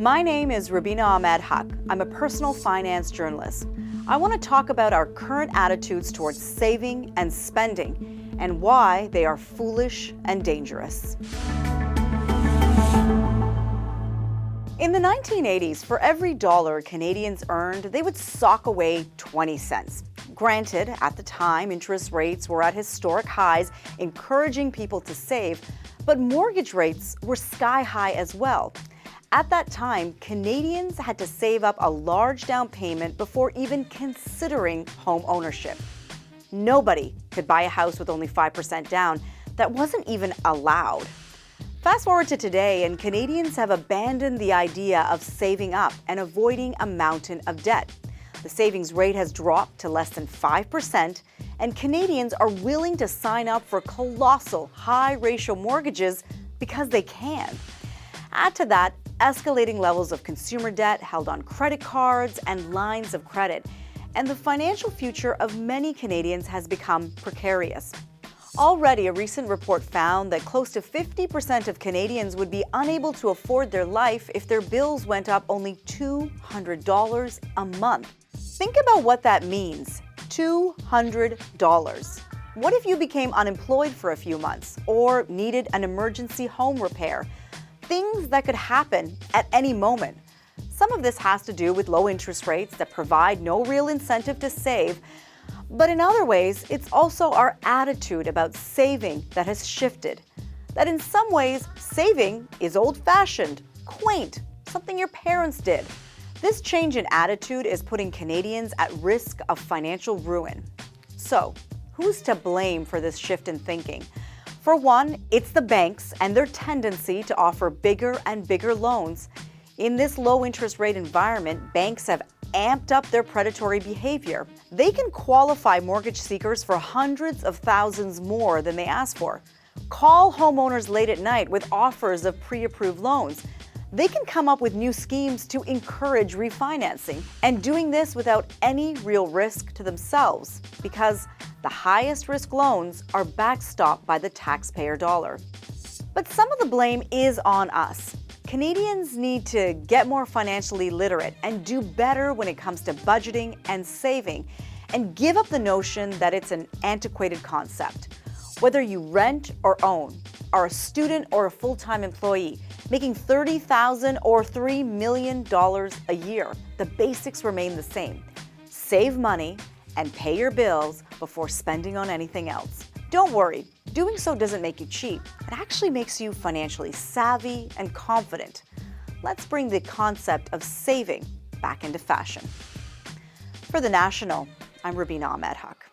My name is Rubina Ahmed-Haq. I'm a personal finance journalist. I want to talk about our current attitudes towards saving and spending and why they are foolish and dangerous. In the 1980s, for every dollar Canadians earned, they would sock away 20 cents. Granted, at the time, interest rates were at historic highs, encouraging people to save, but mortgage rates were sky high as well. At that time, Canadians had to save up a large down payment before even considering home ownership. Nobody could buy a house with only 5% down. That wasn't even allowed. Fast forward to today, and Canadians have abandoned the idea of saving up and avoiding a mountain of debt. The savings rate has dropped to less than 5%, and Canadians are willing to sign up for colossal high-ratio mortgages because they can. Add to that escalating levels of consumer debt held on credit cards and lines of credit, and the financial future of many Canadians has become precarious. Already, a recent report found that close to 50% of Canadians would be unable to afford their life if their bills went up only $200 a month. Think about what that means, $200. What if you became unemployed for a few months or needed an emergency home repair? Things that could happen at any moment. Some of this has to do with low interest rates that provide no real incentive to save, but in other ways, it's also our attitude about saving that has shifted. That in some ways, saving is old-fashioned, quaint, something your parents did. This change in attitude is putting Canadians at risk of financial ruin. So, who's to blame for this shift in thinking? For one, it's the banks and their tendency to offer bigger and bigger loans. In this low interest rate environment, banks have amped up their predatory behavior. They can qualify mortgage seekers for hundreds of thousands more than they ask for. Call homeowners late at night with offers of pre-approved loans. They can come up with new schemes to encourage refinancing, and doing this without any real risk to themselves, because the highest risk loans are backstopped by the taxpayer dollar. But some of the blame is on us. Canadians need to get more financially literate and do better when it comes to budgeting and saving, and give up the notion that it's an antiquated concept. Whether you rent or own, are a student or a full-time employee, making $30,000 or $3 million a year, the basics remain the same. Save money and pay your bills before spending on anything else. Don't worry, doing so doesn't make you cheap. It actually makes you financially savvy and confident. Let's bring the concept of saving back into fashion. For The National, I'm Rubina Ahmed-Haq.